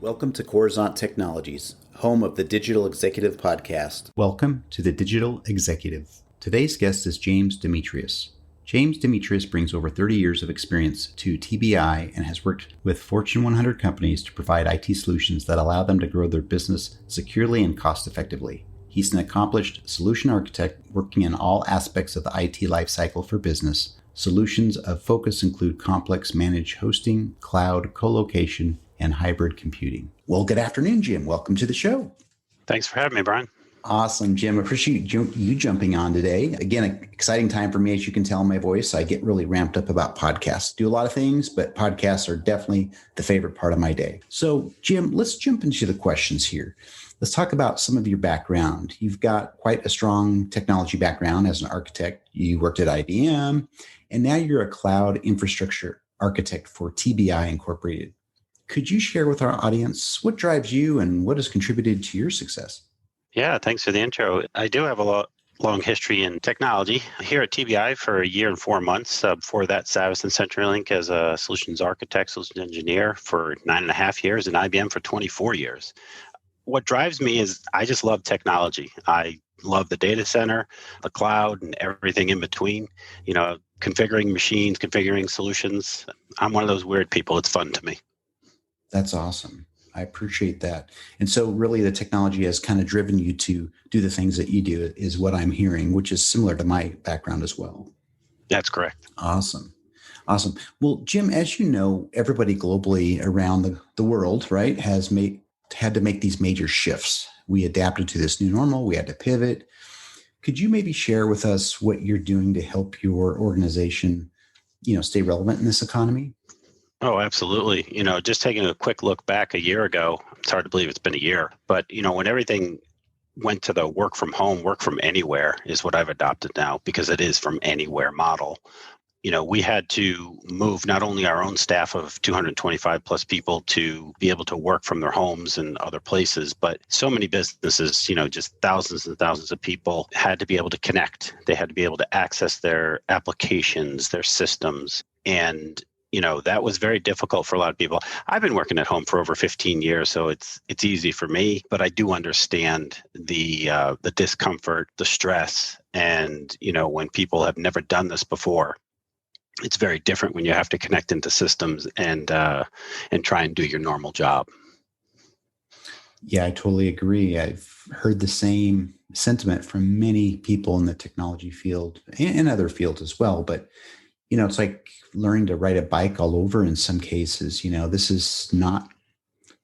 Welcome to Coruzant Technologies, home of the Digital Executive Podcast. Welcome to the Digital Executive. Today's guest is James Demetrius. James Demetrius brings over 30 years of experience to TBI and has worked with Fortune 100 companies to provide IT solutions that allow them to grow their business securely and cost effectively. He's an accomplished solution architect working in all aspects of the IT lifecycle for business. Solutions of focus include complex managed hosting, cloud, co-location, and hybrid computing. Well, good afternoon, Jim. Welcome to the show. Thanks for having me, Brian. Awesome, Jim. Appreciate you jumping on today. Again, an exciting time for me. As you can tell in my voice, I get really ramped up about podcasts. Do a lot of things, but podcasts are definitely the favorite part of my day. So, Jim, let's jump into the questions here. Let's talk about some of your background. You've got quite a strong technology background as an architect. You worked at IBM, and now you're a cloud infrastructure architect for TBI Incorporated. Could you share with our audience what drives you and what has contributed to your success? Yeah, thanks for the intro. I do have a long history in technology. Here at TBI for a year and 4 months. Before that, Savvis and CenturyLink as a solutions architect, solutions engineer for 9.5 years, and IBM for 24 years. What drives me is I just love technology. I love the data center, the cloud, and everything in between. You know, configuring machines, configuring solutions. I'm one of those weird people. It's fun to me. That's awesome. I appreciate that. And so really the technology has kind of driven you to do the things that you do is what I'm hearing, which is similar to my background as well. That's correct. Awesome. Well, Jim, as you know, everybody globally around the world, right, has had to make these major shifts. We adapted to this new normal. We had to pivot. Could you maybe share with us what you're doing to help your organization, stay relevant in this economy? Oh, absolutely. Just taking a quick look back a year ago, it's hard to believe it's been a year, but when everything went to the work from home, work from anywhere is what I've adopted now because it is from anywhere model. We had to move not only our own staff of 225 plus people to be able to work from their homes and other places, but so many businesses, just thousands and thousands of people had to be able to connect. They had to be able to access their applications, their systems, and that was very difficult for a lot of people. I've been working at home for over 15 years, so it's easy for me, but I do understand the discomfort, the stress, and when people have never done this before, it's very different when you have to connect into systems and try and do your normal job. Yeah, I totally agree. I've heard the same sentiment from many people in the technology field and other fields as well, but it's like learning to ride a bike all over in some cases. This is not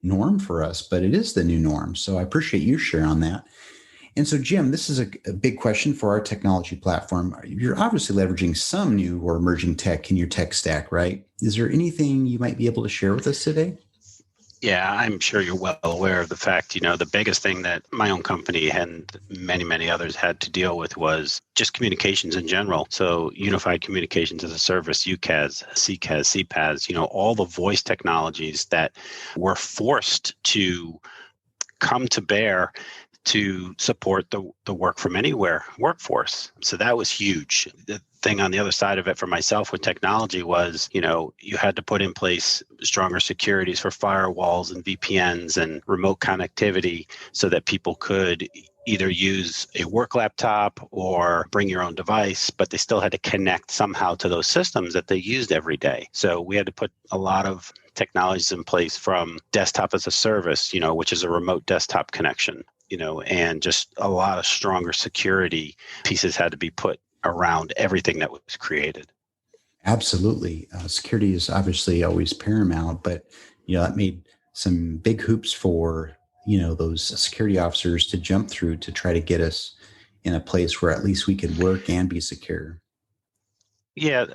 norm for us, but it is the new norm. So I appreciate you sharing on that. And so, Jim, this is a big question for our technology platform. You're obviously leveraging some new or emerging tech in your tech stack, right? Is there anything you might be able to share with us today? Yeah, I'm sure you're well aware of the fact, the biggest thing that my own company and many, many others had to deal with was just communications in general. So unified communications as a service, UCaaS, CCaaS, CPaaS, all the voice technologies that were forced to come to bear to support the work from anywhere workforce. So that was huge. The thing on the other side of it for myself with technology was, you had to put in place stronger securities for firewalls and VPNs and remote connectivity so that people could either use a work laptop or bring your own device, but they still had to connect somehow to those systems that they used every day. So we had to put a lot of technologies in place from desktop as a service, which is a remote desktop connection, and just a lot of stronger security pieces had to be put around everything that was created. Absolutely. Security is obviously always paramount, but, that made some big hoops for, those security officers to jump through to try to get us in a place where at least we could work and be secure. Yeah,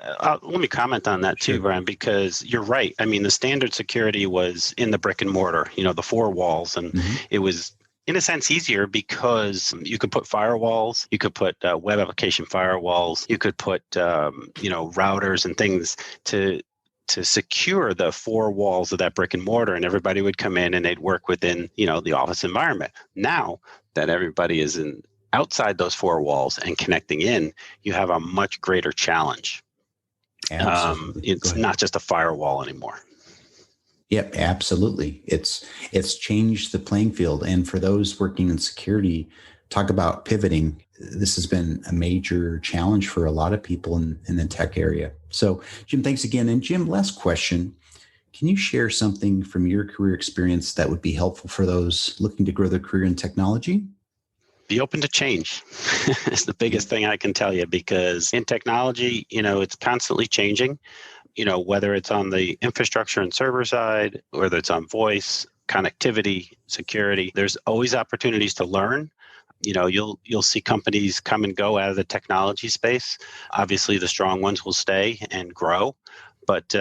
let me comment on that too, Brian, because you're right. I mean, the standard security was in the brick and mortar, the four walls, and it was in a sense easier because you could put firewalls, you could put web application firewalls, you could put routers and things to secure the four walls of that brick and mortar, and everybody would come in and they'd work within the office environment. Now that everybody is outside those four walls and connecting in, you have a much greater challenge. It's not just a firewall anymore. Yep, absolutely. It's changed the playing field. And for those working in security, talk about pivoting. This has been a major challenge for a lot of people in the tech area. So, Jim, thanks again. And Jim, last question. Can you share something from your career experience that would be helpful for those looking to grow their career in technology? Be open to change. It's the biggest thing I can tell you, because in technology, it's constantly changing, whether it's on the infrastructure and server side, whether it's on voice, connectivity, security, there's always opportunities to learn. You'll see companies come and go out of the technology space. Obviously, the strong ones will stay and grow. But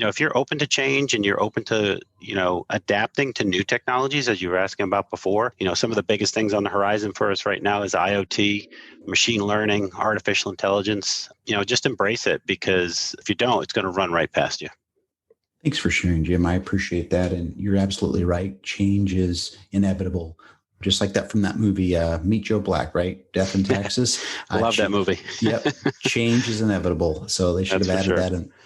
if you're open to change and you're open to, adapting to new technologies, as you were asking about before, some of the biggest things on the horizon for us right now is IoT, machine learning, artificial intelligence. Just embrace it, because if you don't, it's going to run right past you. Thanks for sharing, Jim. I appreciate that. And you're absolutely right. Change is inevitable. Just like that from that movie, Meet Joe Black, right? Death and Taxes. I love that movie. Yep. Change is inevitable. So they should have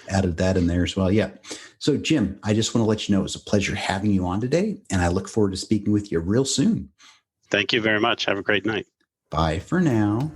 added that in there as well. Yeah. So Jim, I just want to let you know it was a pleasure having you on today. And I look forward to speaking with you real soon. Thank you very much. Have a great night. Bye for now.